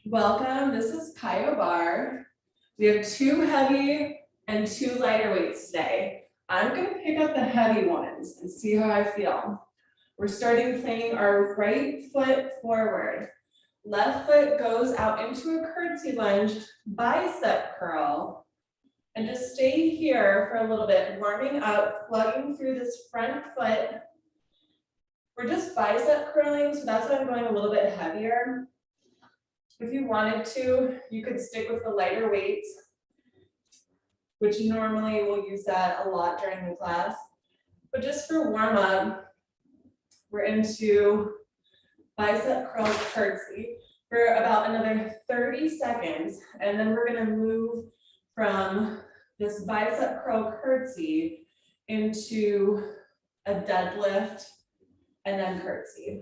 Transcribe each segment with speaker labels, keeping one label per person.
Speaker 1: Welcome, this is Barre. We have 2 heavy and 2 lighter weights today. I'm gonna pick up the heavy ones and see how I feel. We're starting planting our right foot forward. Left foot goes out into a curtsy lunge, bicep curl. And just stay here for a little bit, warming up, plugging through this front foot. We're just bicep curling, so that's why I'm going a little bit heavier. If you wanted to, you could stick with the lighter weights, which normally we'll use that a lot during the class. But just for warm up, we're into bicep curl curtsy for about another 30 seconds. And then we're gonna move from this bicep curl curtsy into a deadlift and then curtsy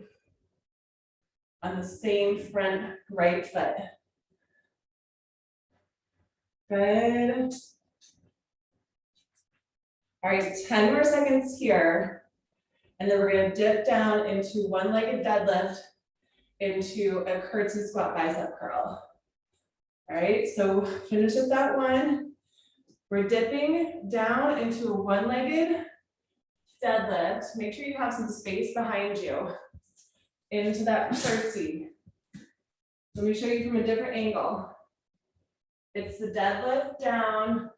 Speaker 1: on the same front right foot. Good. All right, 10 more seconds here. And then we're gonna dip down into one-legged deadlift into a curtsy squat bicep curl. All right, so finish with that one. We're dipping down into a one-legged deadlift. Make sure you have some space behind you into that curtsy. Let me show you from a different angle. It's the deadlift down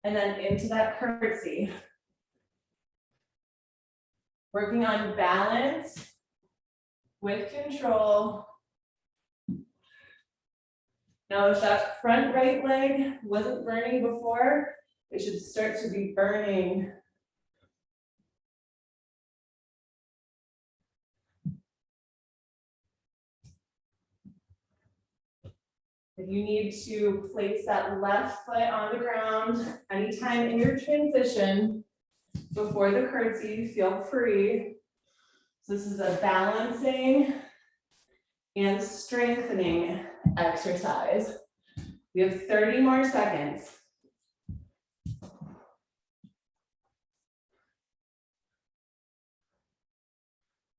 Speaker 1: and then into that curtsy. Working on balance with control. Now, if that front right leg wasn't burning before, it should start to be burning. If you need to place that left foot on the ground anytime in your transition before the curtsy, feel free. So this is a balancing and strengthening exercise. We have 30 more seconds.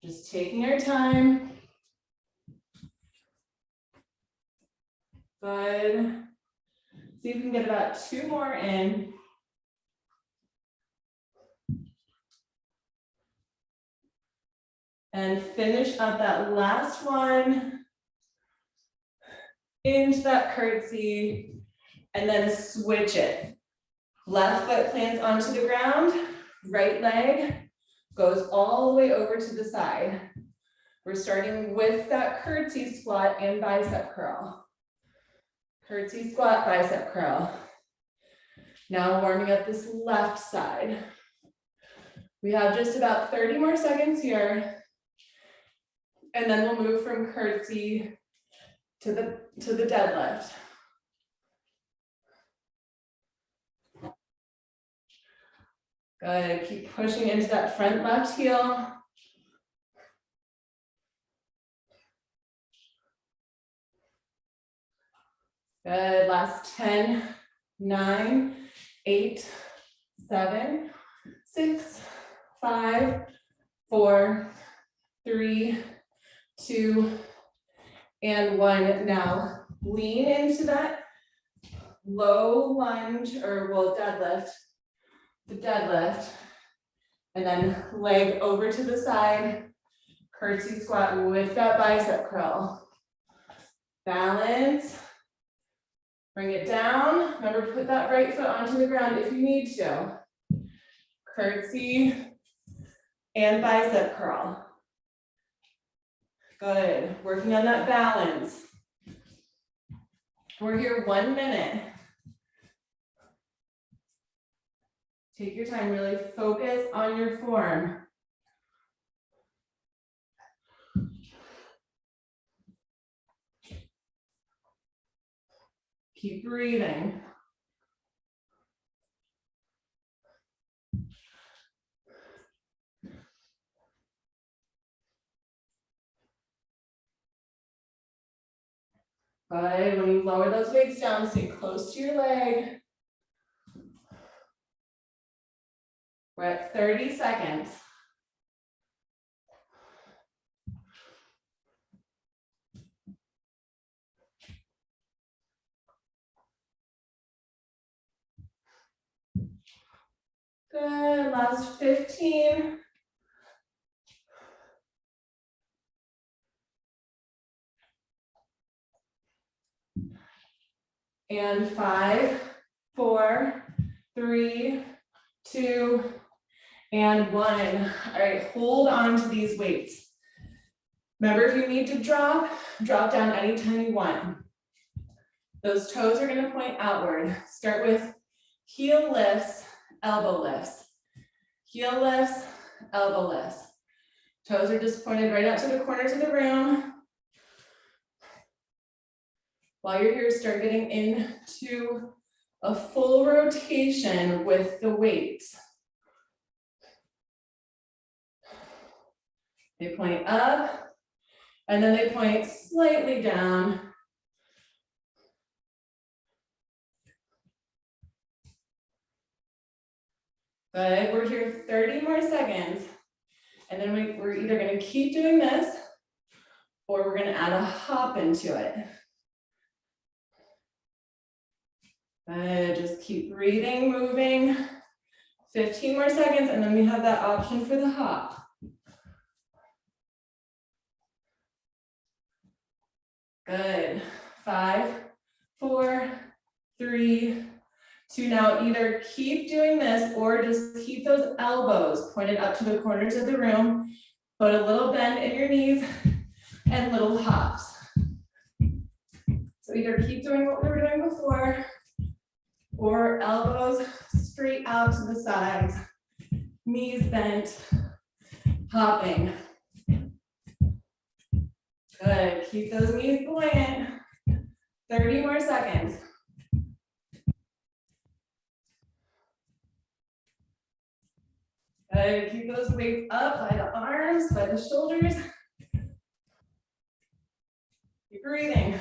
Speaker 1: Just taking our time. Good. See if we can get about 2 more in. And finish up that last one into that curtsy, and then switch it. Left foot plants onto the ground, right leg goes all the way over to the side. We're starting with that curtsy squat and bicep curl. Curtsy squat, bicep curl. Now warming up this left side. We have just about 30 more seconds here. And then we'll move from curtsy to the deadlift. Good, keep pushing into that front left heel. Good, last 10, 9, 8, 7, 6, 5, 4, 3, 2, and 1. Now lean into that low lunge or deadlift, the deadlift, and then leg over to the side, curtsy squat with that bicep curl. Balance. Bring it down. Remember, put that right foot onto the ground if you need to. Curtsy and bicep curl. Good. Working on that balance. We're here 1 minute. Take your time, really focus on your form. Keep breathing. Good. When you lower those weights down, stay close to your leg. We're at 30 seconds. Good, last 15. And 5, 4, 3, 2, and 1. All right, hold on to these weights. Remember, if you need to drop down anytime you want. Those toes are gonna point outward. Start with heel lifts, elbow lifts. Heel lifts, elbow lifts. Toes are just pointed right out to the corners of the room. While you're here, start getting into a full rotation with the weights. They point up, and then they point slightly down. Good, we're here 30 more seconds. And then we're either gonna keep doing this, or we're gonna add a hop into it. Good, just keep breathing, moving. 15 more seconds, and then we have that option for the hop. Good, 5, 4, 3, 2. Now either keep doing this or just keep those elbows pointed up to the corners of the room, put a little bend in your knees and little hops. So either keep doing what we were doing before or elbows straight out to the sides, knees bent, hopping. Good, keep those knees buoyant. 30 more seconds. Good, keep those weights up by the arms, by the shoulders. Keep breathing.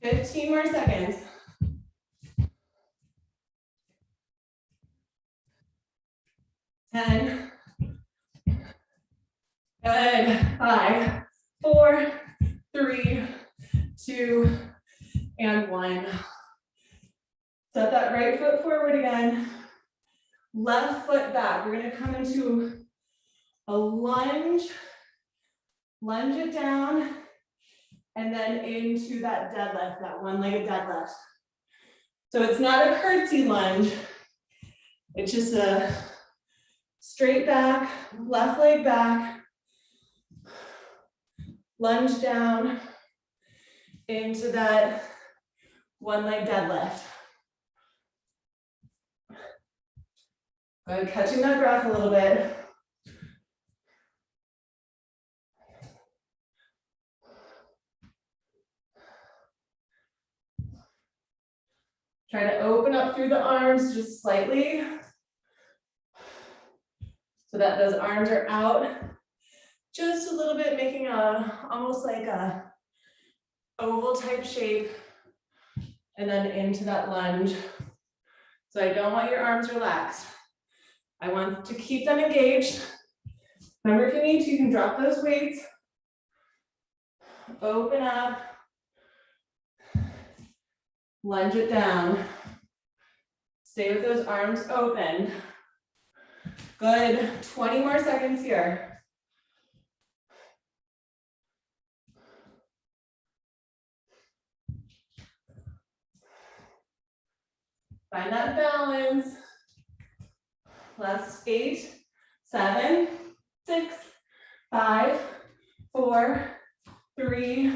Speaker 1: 15 more seconds. 10. Good, 5, 4, 3, 2, and 1. Set that right foot forward again. Left foot back. We're gonna come into a lunge, lunge it down, and then into that deadlift, that one-legged deadlift. So it's not a curtsy lunge. It's just a straight back, left leg back, lunge down into that one-leg deadlift. Good, catching that breath a little bit. Try to open up through the arms just slightly so that those arms are out just a little bit, making almost like a oval type shape, and then into that lunge. So I don't want your arms relaxed. I want to keep them engaged. Remember, if you need to, you can drop those weights, open up, lunge it down. Stay with those arms open. Good, 20 more seconds here. Find that balance. Last 8, 7, 6, 5, 4, 3,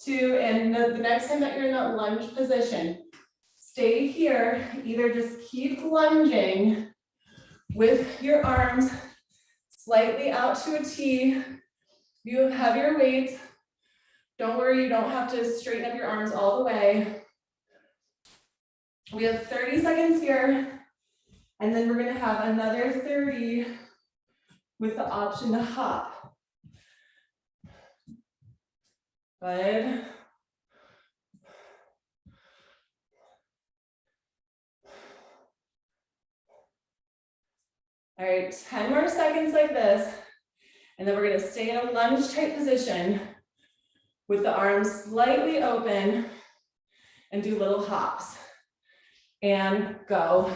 Speaker 1: 2, and the next time that you're in that lunge position, stay here. Either just keep lunging with your arms slightly out to a T. You have heavier weights. Don't worry, you don't have to straighten up your arms all the way. We have 30 seconds here. And then we're gonna have another 30 with the option to hop. Good. All right, 10 more seconds like this. And then we're gonna stay in a lunge type position with the arms slightly open and do little hops. and go.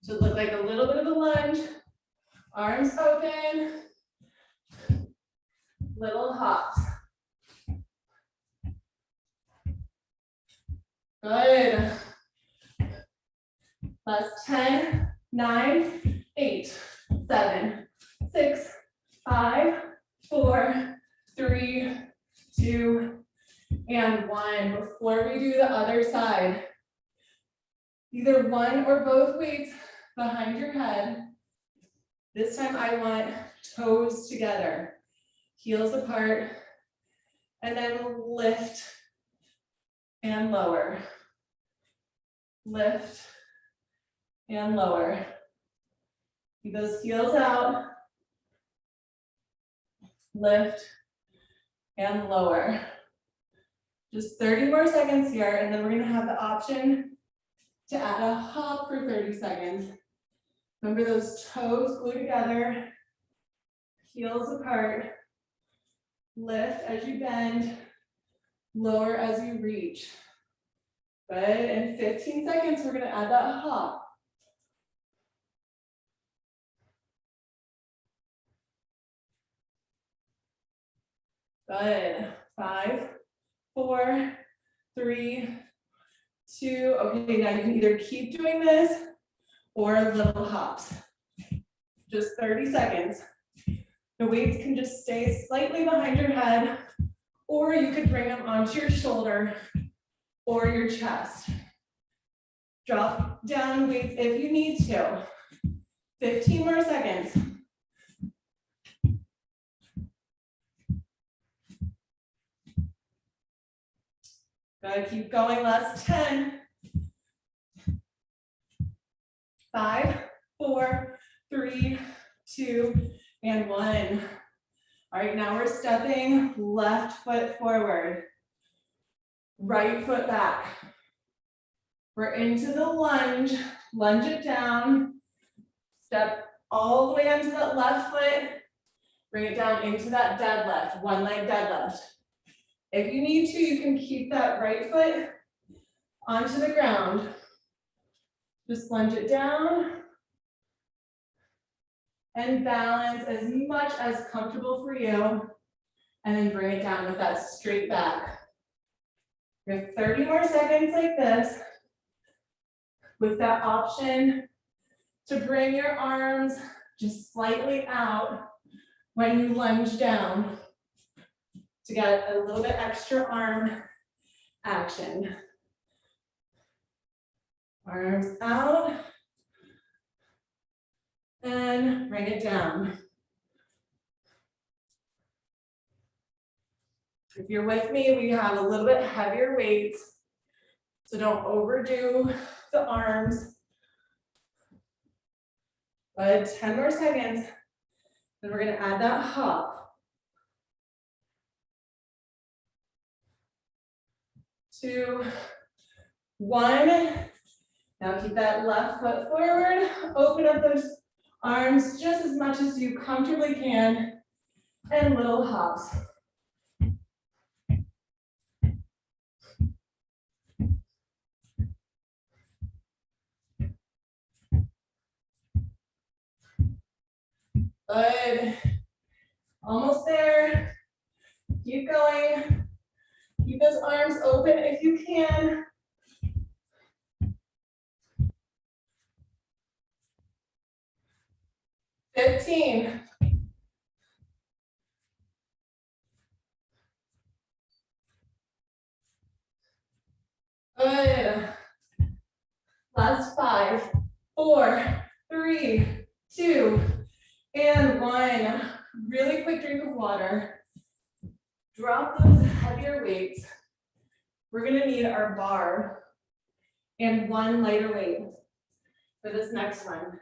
Speaker 1: Should look like a little bit of a lunge, arms open, little hops. Good. Last 10, 9, 8, 7, 6, 5, 4, 3, 2, and 1. Before we do the other side, either one or both weights behind your head. This time I want toes together, heels apart, and then lift and lower. Lift and lower. Keep those heels out. Lift and lower. Just 30 more seconds here, and then we're gonna have the option to add a hop for 30 seconds. Remember those toes glue together, heels apart, lift as you bend, lower as you reach. Good, in 15 seconds, we're gonna add that hop. Good, 5, 4, 3, 2. Okay, now you can either keep doing this or little hops. Just 30 seconds. The weights can just stay slightly behind your head, or you could bring them onto your shoulder or your chest. Drop down weights if you need to. 15 more seconds. Good, keep going, last 10. 5, 4, 3, 2, and 1. All right, now we're stepping left foot forward, right foot back. We're into the lunge, lunge it down, step all the way onto that left foot, bring it down into that deadlift, one leg deadlift. If you need to, you can keep that right foot onto the ground. Just lunge it down and balance as much as comfortable for you, and then bring it down with that straight back. You have 30 more seconds like this, with that option to bring your arms just slightly out when you lunge down to get a little bit extra arm action. Arms out and bring it down. If you're with me, we have a little bit heavier weights, so don't overdo the arms. But 10 more seconds, then we're gonna add that hop. 2, 1. Now keep that left foot forward, open up those arms just as much as you comfortably can, and little hops. Good. Almost there. Keep going. Keep those arms open if you can. Fifteen. Good. Last 5, 4, 3, 2, and 1. Really quick drink of water. Drop those heavier weights. We're gonna need our bar and one lighter weight for this next one.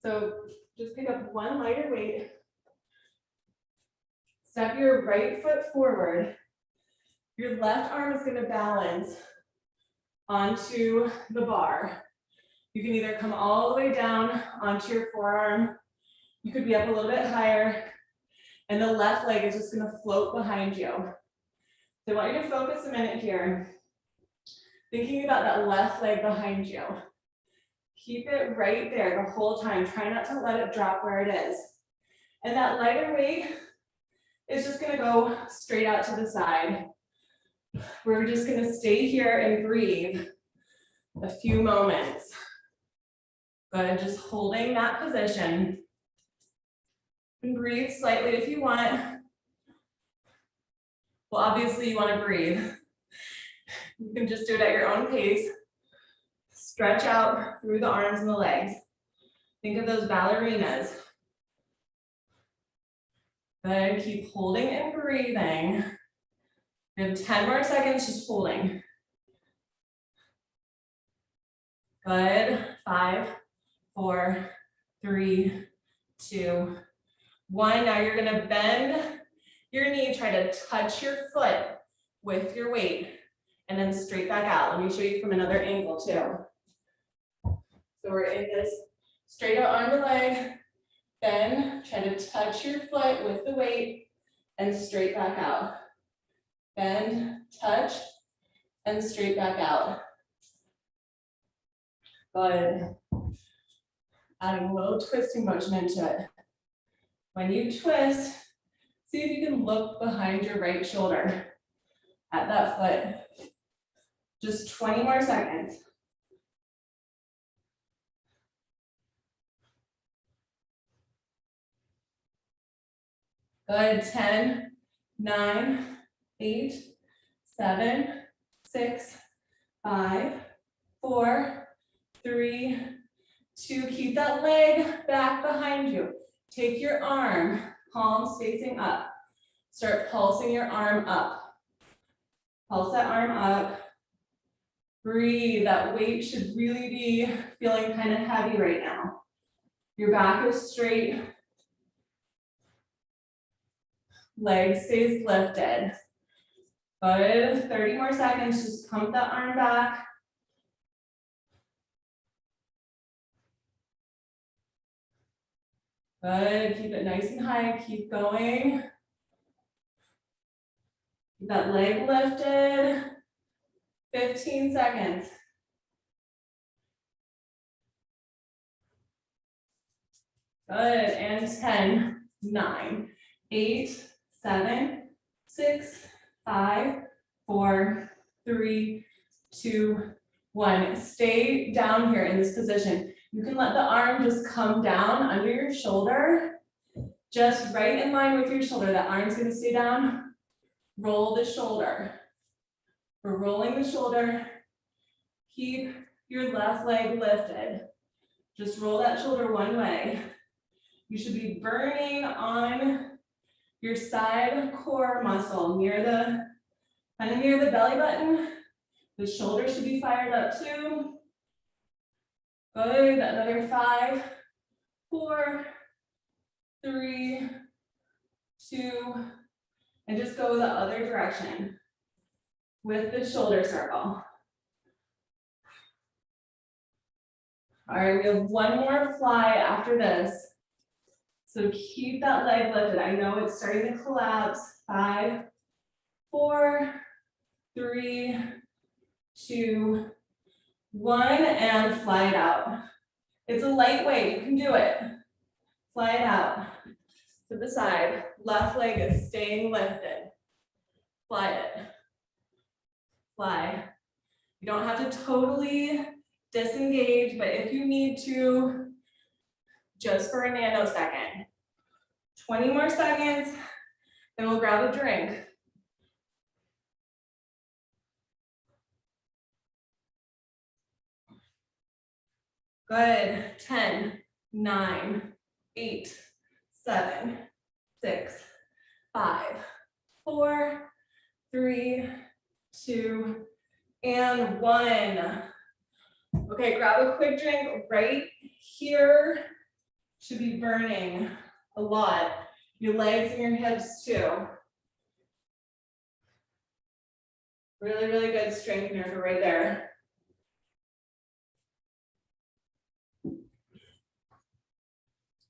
Speaker 1: So just pick up one lighter weight. Step your right foot forward. Your left arm is going to balance onto the bar. You can either come all the way down onto your forearm. You could be up a little bit higher. And the left leg is just gonna float behind you. So I want you to focus a minute here. Thinking about that left leg behind you. Keep it right there the whole time. Try not to let it drop where it is. And that lighter weight is just gonna go straight out to the side. We're just gonna stay here and breathe a few moments. Good, just holding that position. And breathe slightly if you want. Well, obviously you wanna breathe. You can just do it at your own pace. Stretch out through the arms and the legs. Think of those ballerinas. Good, keep holding and breathing. We have 10 more seconds just holding. Good, 5, 4, 3, 2, 1. Now you're gonna bend your knee, try to touch your foot with your weight, and then straight back out. Let me show you from another angle too. So we're in this straight out arm to leg, bend, try to touch your foot with the weight, and straight back out. Bend, touch, and straight back out. Good. Adding a little twisting motion into it. When you twist, see if you can look behind your right shoulder at that foot. Just 20 more seconds. Good, 10, 9, 8, 7, 6, 5, 4, 3, 2. Keep that leg back behind you. Take your arm, palms facing up. Start pulsing your arm up. Pulse that arm up. Breathe. That weight should really be feeling kind of heavy right now. Your back is straight. Leg stays lifted. Good. 30 more seconds. Just pump that arm back. Good. Keep it nice and high. Keep going. Keep that leg lifted. 15 seconds. Good. And 10, 9, 8, 7, 6, 5, 4, 3, 2, 1. Stay down here in this position. You can let the arm just come down under your shoulder, just right in line with your shoulder. That arm's gonna stay down. Roll the shoulder. We're rolling the shoulder. Keep your left leg lifted. Just roll that shoulder one way. You should be burning on your side core muscle near the, kind of near the belly button. The shoulder should be fired up too. Good, another 5, 4, 3, 2, and just go the other direction with the shoulder circle. All right, we have one more fly after this. So keep that leg lifted. I know it's starting to collapse. 5, 4, 3, 2, 1, and fly it out. It's a lightweight, you can do it. Fly it out to the side. Left leg is staying lifted. Fly it. Fly. You don't have to totally disengage, but if you need to, just for a nanosecond. 20 more seconds, then we'll grab a drink. Good. 10, 9, 8, 7, 6, 5, 4, 3, 2, and 1. Okay, grab a quick drink right here. Should be burning a lot. Your legs and your hips too. Really, really good strengthener for right there.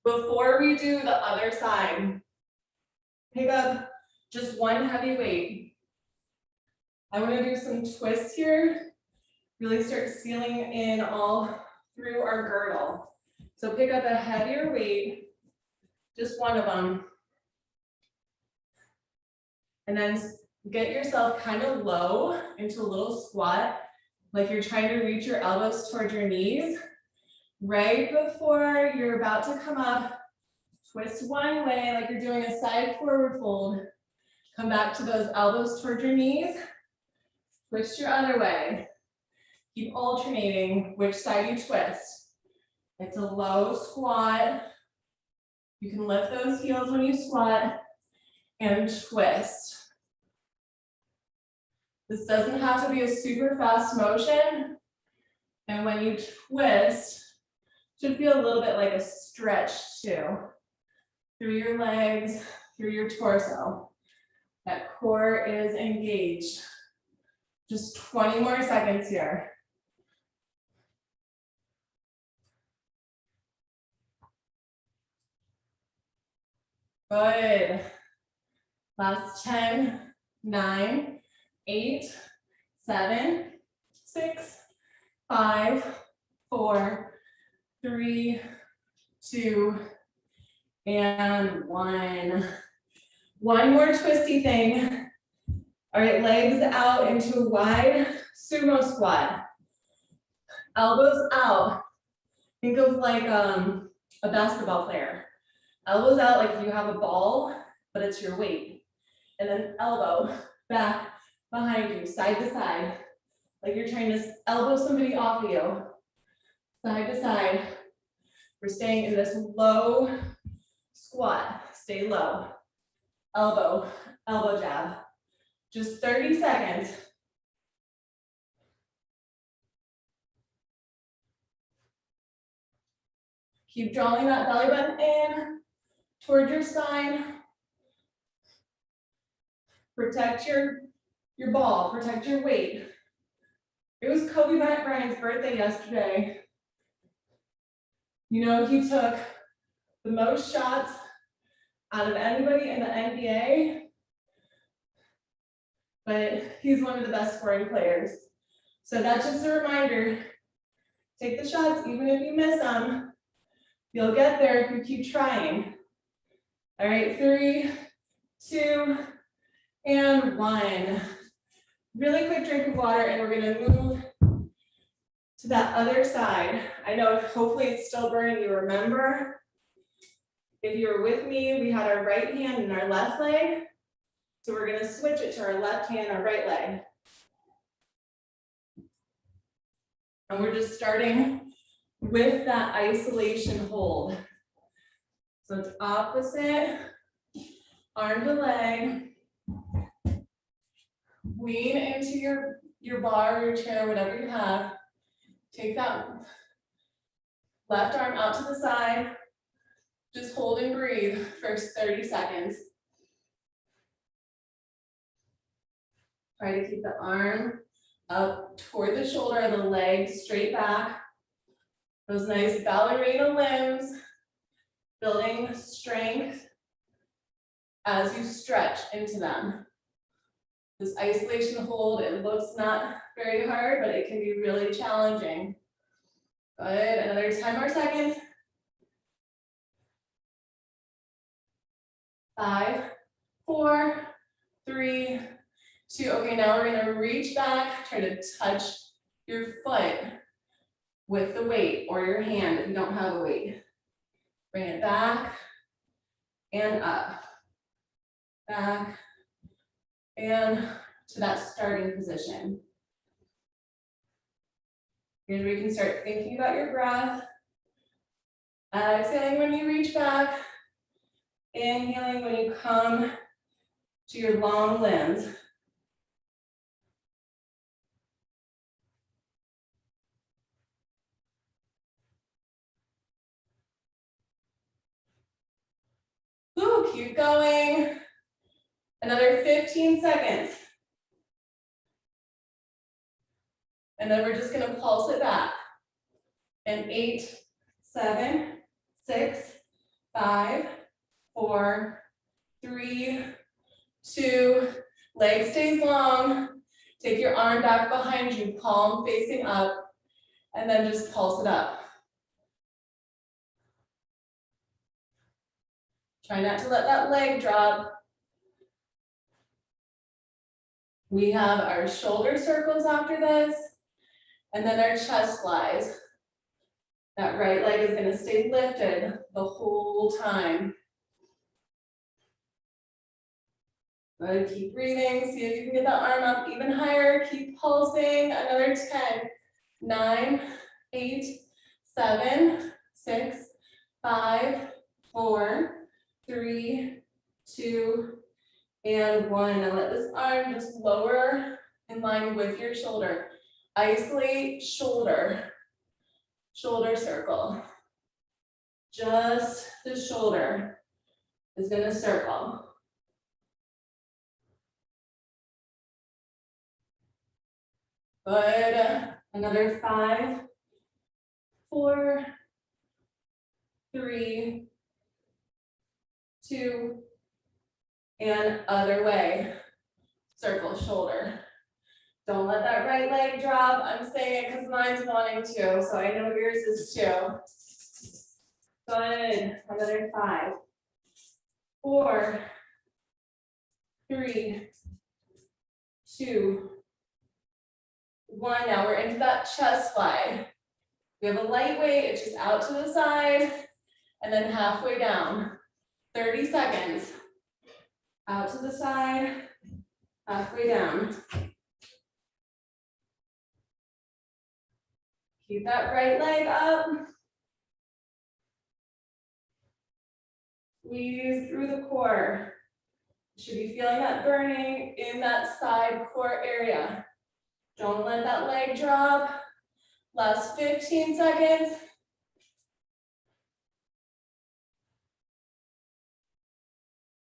Speaker 1: Before we do the other side, pick up just one heavy weight. I want to do some twists here. Really start sealing in all through our girdle. So pick up a heavier weight, just one of them. And then get yourself kind of low into a little squat, like you're trying to reach your elbows towards your knees. Right before you're about to come up, twist one way, like you're doing a side forward fold. Come back to those elbows towards your knees. Twist your other way. Keep alternating which side you twist. It's a low squat. You can lift those heels when you squat and twist. This doesn't have to be a super fast motion. And when you twist, it should feel a little bit like a stretch too. Through your legs, through your torso. That core is engaged. Just 20 more seconds here. Good. Last 10, 9, 8, 7, 6, 5, 4, 3, 2, and 1. One more twisty thing. All right, legs out into a wide sumo squat. Elbows out. Think of like a basketball player. Elbows out like you have a ball, but it's your weight. And then elbow back behind you, side to side. Like you're trying to elbow somebody off of you. Side to side. We're staying in this low squat. Stay low. Elbow, elbow jab. Just 30 seconds. Keep drawing that belly button in toward your spine. Protect your ball, protect your weight. It was Kobe Bryant's birthday yesterday. You know, he took the most shots out of anybody in the NBA, but he's one of the best scoring players. So that's just a reminder, take the shots, even if you miss them, you'll get there if you keep trying. All right, 3, 2, and 1. Really quick drink of water, and we're gonna move to that other side. I know hopefully it's still burning you. Remember, if you were with me, we had our right hand and our left leg. So we're gonna switch it to our left hand, our right leg. And we're just starting with that isolation hold. So it's opposite, arm to leg. Lean into your bar, your chair, whatever you have. Take that left arm out to the side. Just hold and breathe for 30 seconds. Try to keep the arm up toward the shoulder, the legs straight back. Those nice ballerina limbs, building strength as you stretch into them. This isolation hold, it looks not very hard, but it can be really challenging. Good, another 10 more seconds. 5, 4, 3, 2. Okay, now we're gonna reach back, try to touch your foot with the weight or your hand if you don't have a weight. Bring it back and up. Back and to that starting position. Here's where you can start thinking about your breath. Exhaling when you reach back. Inhaling when you come to your long limbs. Ooh, keep going. Another 15 seconds. And then we're just gonna pulse it back. And 8, 7, 6, 5, 4, 3, 2, leg stays long. Take your arm back behind you, palm facing up, and then just pulse it up. Try not to let that leg drop. We have our shoulder circles after this, and then our chest flies. That right leg is going to stay lifted the whole time. Good, keep breathing. See if you can get that arm up even higher. Keep pulsing. Another 10, 9, 8, 7, 6, 5, 4, 3, 2, and 1. Now let this arm just lower in line with your shoulder. Isolate shoulder, shoulder circle. Just the shoulder is going to circle. Good. Another 5, 4, 3, 2, and other way. Circle shoulder. Don't let that right leg drop. I'm saying it because mine's wanting to, so I know yours is too. Good. Another 5, 4, 3, 2, 1. Now we're into that chest fly. We have a light weight, it's just out to the side and then halfway down. 30 seconds. Out to the side, halfway down. Keep that right leg up. Squeeze through the core. You should be feeling that burning in that side core area. Don't let that leg drop. Last 15 seconds.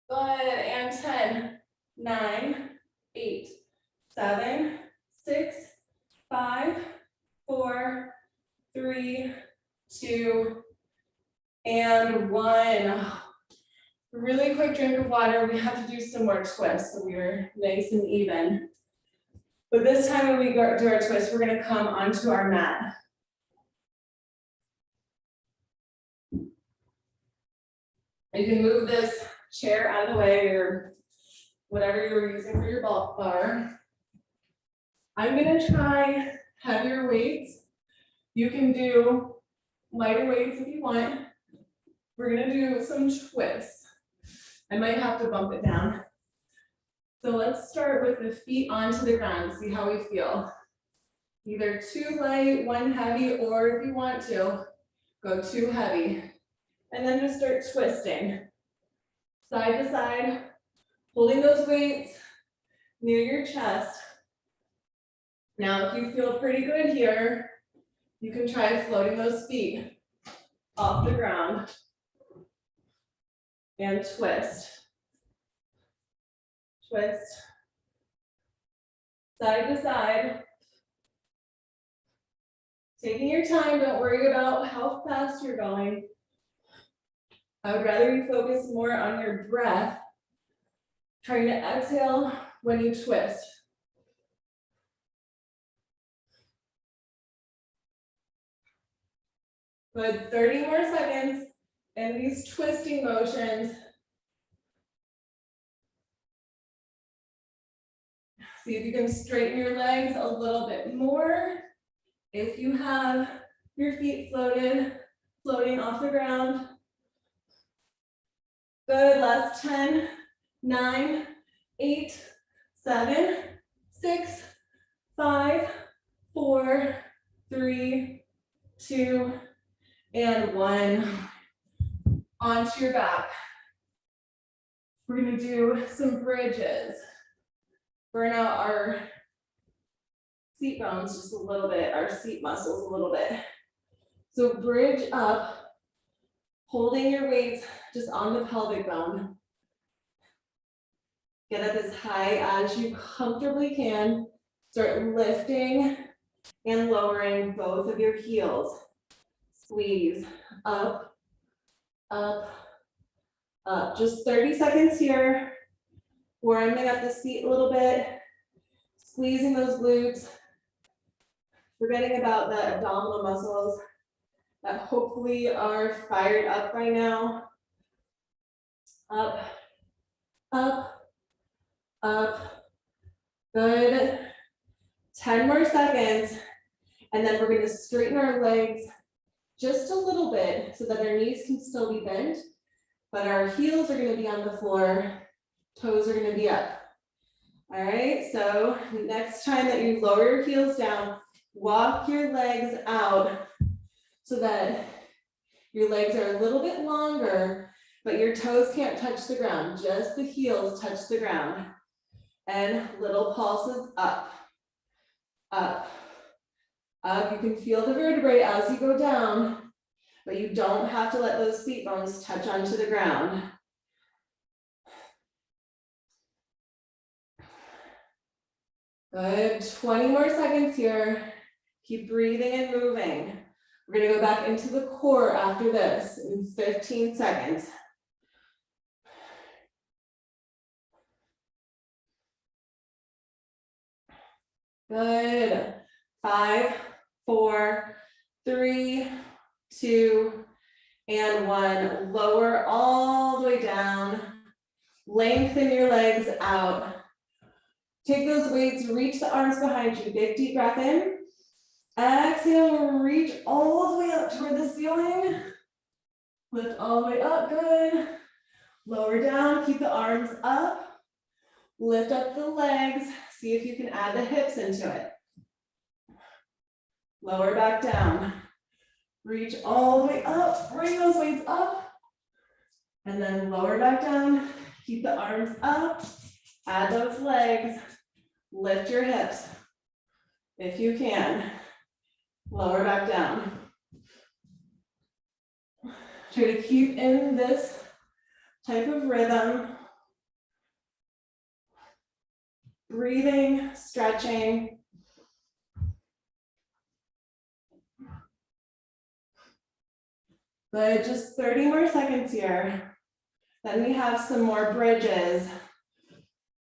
Speaker 1: Good, and 10, 9, 8, 7, 6, 5, 4, 3, 2, and 1. Really quick drink of water. We have to do some more twists so we're nice and even. But this time when we go do our twist, we're going to come onto our mat. You can move this chair out of the way or whatever you're using for your bulk bar. I'm going to try heavier weights. You can do lighter weights if you want. We're going to do some twists. I might have to bump it down. So let's start with the feet onto the ground, see how we feel. Either too light, one heavy, or if you want to, go too heavy. And then just start twisting. Side to side, holding those weights near your chest. Now, if you feel pretty good here, you can try floating those feet off the ground and twist. Twist. Side to side. Taking your time, don't worry about how fast you're going. I would rather you focus more on your breath, trying to exhale when you twist. Good, 30 more seconds in these twisting motions. See if you can straighten your legs a little bit more. If you have your feet floating off the ground. Good, last 10, 9, 8, 7, 6, 5, 4, 3, 2, and 1. Onto your back. We're gonna do some bridges. Burn out our seat bones just a little bit, our seat muscles a little bit. So bridge up, holding your weights just on the pelvic bone. Get up as high as you comfortably can. Start lifting and lowering both of your heels. Squeeze up, up, up. Just 30 seconds here. Warming up the seat a little bit, squeezing those glutes, forgetting about the abdominal muscles that hopefully are fired up right now. Up, up, up. Good. 10 more seconds. And then we're going to straighten our legs just a little bit so that our knees can still be bent, but our heels are going to be on the floor, toes are going to be up. All right, so next time that you lower your heels down, walk your legs out so that your legs are a little bit longer, but your toes can't touch the ground, just the heels touch the ground. And little pulses up, up, up. You can feel the vertebrae as you go down, but you don't have to let those seat bones touch onto the ground. Good, 20 more seconds here. Keep breathing and moving. We're gonna go back into the core after this in 15 seconds. Good, 5, 4, 3, 2, and 1. Lower all the way down. Lengthen your legs out. Take those weights, reach the arms behind you. Big deep breath in. Exhale, reach all the way up toward the ceiling. Lift all the way up, good. Lower down, keep the arms up. Lift up the legs. See if you can add the hips into it. Lower back down. Reach all the way up, bring those weights up. And then lower back down, keep the arms up. Add those legs. Lift your hips if you can. Lower back down. Try to keep in this type of rhythm. Breathing, stretching. Good, just 30 more seconds here. Then we have some more bridges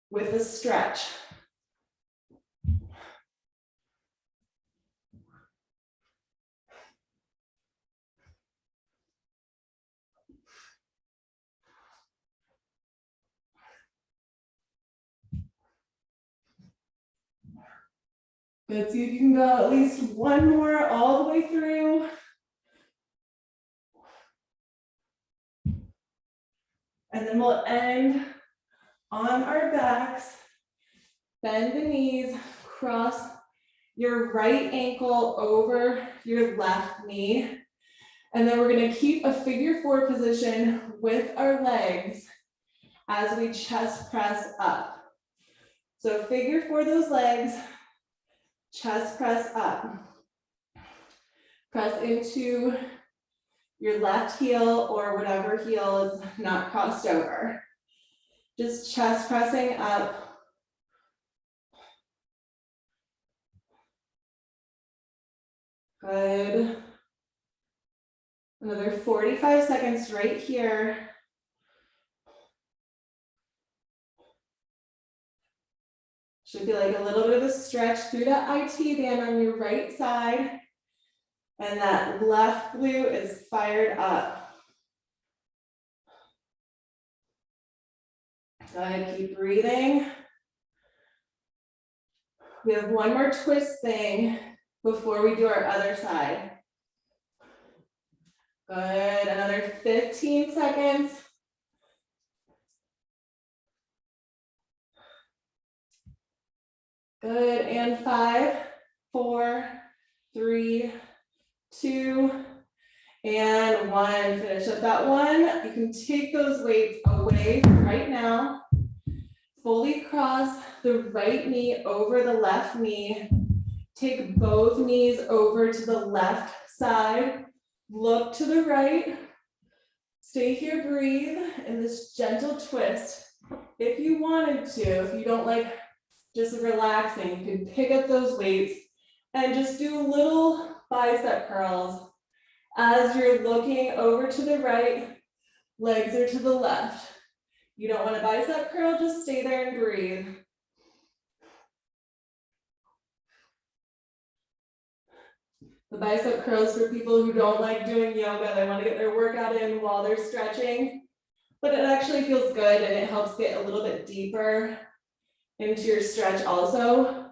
Speaker 1: with a stretch. Good, see if you can go at least one more all the way through. And then we'll end on our backs. Bend the knees, cross your right ankle over your left knee. And then we're gonna keep a figure 4 position with our legs as we chest press up. So figure 4 those legs, chest press up. Press into your left heel or whatever heel is not crossed over. Just chest pressing up. Good. Another 45 seconds right here. Should feel like a little bit of a stretch through that IT band on your right side. And that left glute is fired up. Go ahead, keep breathing. We have one more twist thing before we do our other side. Good, another 15 seconds. Good, and 5, 4, 3, 2, and 1. Finish up that one. You can take those weights away right now. Fully cross the right knee over the left knee. Take both knees over to the left side. Look to the right. Stay here, breathe in this gentle twist. If you wanted to, if you don't like just relaxing, you can pick up those weights and just do little bicep curls as you're looking over to the right, legs are to the left. You don't want a bicep curl, just stay there and breathe. The bicep curls for people who don't like doing yoga, they want to get their workout in while they're stretching, but it actually feels good and it helps get a little bit deeper into your stretch also.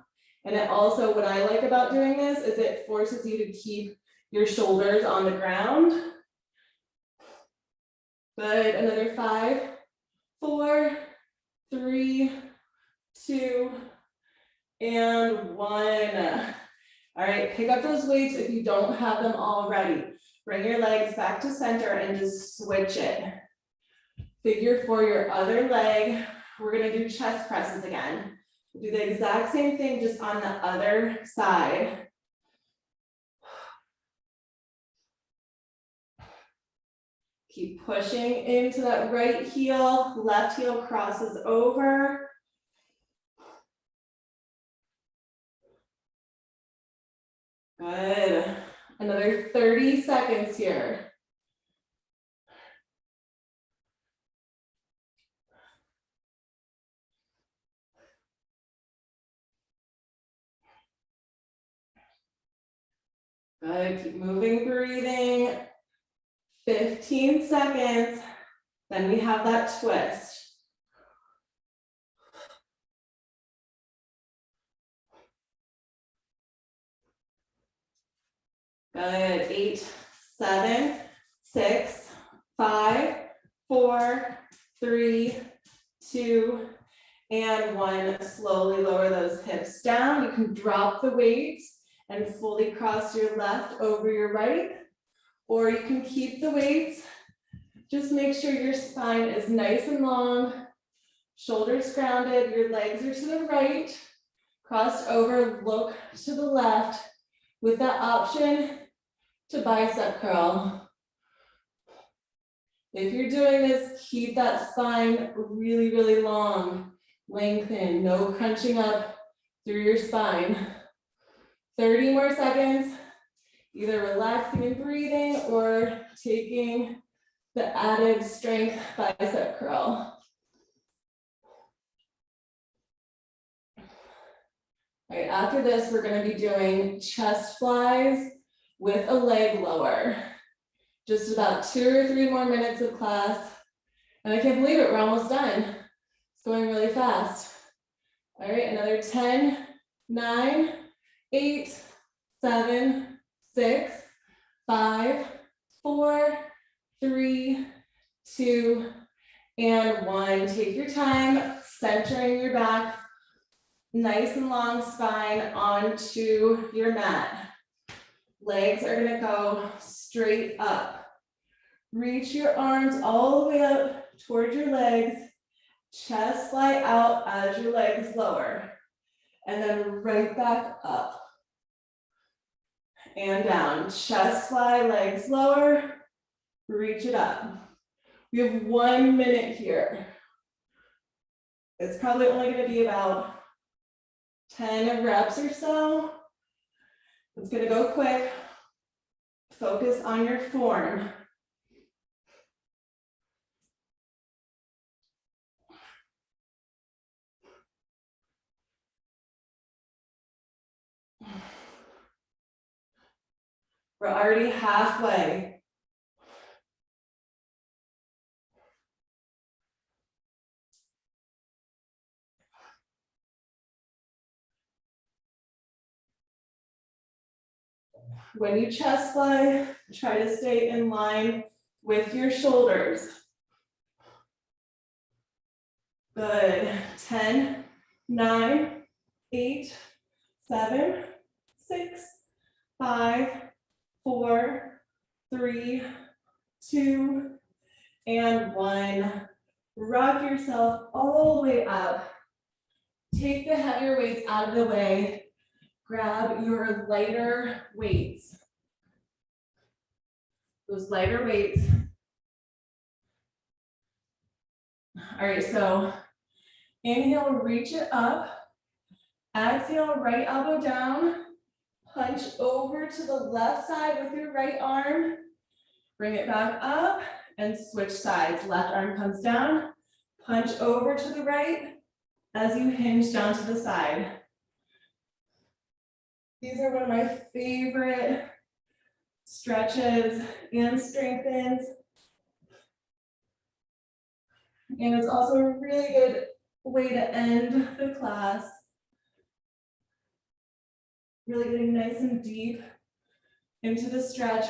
Speaker 1: And it also, what I like about doing this is it forces you to keep your shoulders on the ground. Good, another 5, 4, 3, 2, and 1. All right, pick up those weights if you don't have them already. Bring your legs back to center and just switch it. Figure for your other leg. We're gonna do chest presses again. We'll do the exact same thing, just on the other side. Keep pushing into that right heel, left heel crosses over. Good. Another 30 seconds here. Good, keep moving, breathing. 15 seconds, then we have that twist. Good, 8, 7, 6, 5, 4, 3, 2, and 1. Slowly lower those hips down. You can drop the weights and fully cross your left over your right, or you can keep the weights. Just make sure your spine is nice and long, shoulders grounded, your legs are to the right, crossed over, look to the left, with that option to bicep curl. If you're doing this, keep that spine really, really long. Lengthen, no crunching up through your spine. 30 more seconds, either relaxing and breathing or taking the added strength bicep curl. All right, after this, we're going to be doing chest flies with a leg lower. Just about 2 or 3 more minutes of class. And I can't believe it, we're almost done. It's going really fast. All right, another 10, 9, 8, 7, 6, 5, 4, 3, 2, and 1. Take your time, centering your back, nice and long spine onto your mat. Legs are gonna go straight up. Reach your arms all the way up towards your legs. Chest fly out as your legs lower. And then right back up. And down. Chest fly, legs lower. Reach it up. We have 1 minute here. It's probably only going to be about 10 reps or so. It's going to go quick. Focus on your form. We're already halfway. When you chest fly, try to stay in line with your shoulders. Good. 10, 9, 8, 7, 6, 5, 4, 3, 2, and 1. Rock yourself all the way up. Take the heavier weights out of the way. Grab your lighter weights. Those lighter weights. All right, so inhale, reach it up. Exhale, right elbow down. Punch over to the left side with your right arm. Bring it back up and switch sides. Left arm comes down, punch over to the right as you hinge down to the side. These are one of my favorite stretches and strengthens. And it's also a really good way to end the class. Really getting nice and deep into the stretch,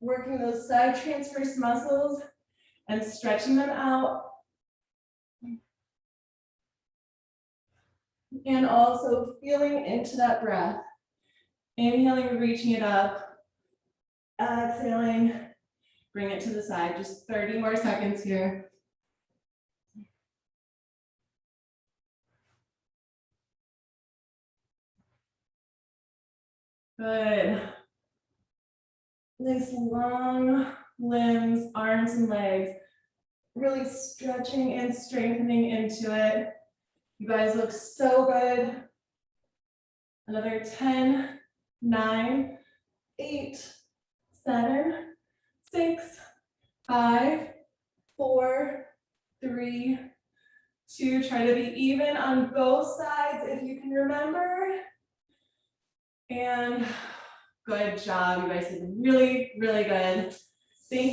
Speaker 1: working those side transverse muscles and stretching them out. And also feeling into that breath. Inhaling, reaching it up. Exhaling, bring it to the side. Just 30 more seconds here. Good. Nice long limbs, arms and legs. Really stretching and strengthening into it. You guys look so good. Another 10, 9, 8, 7, 6, 5, 4, 3, 2. Try to be even on both sides if you can remember. And good job. You guys did really, really good. Thank you.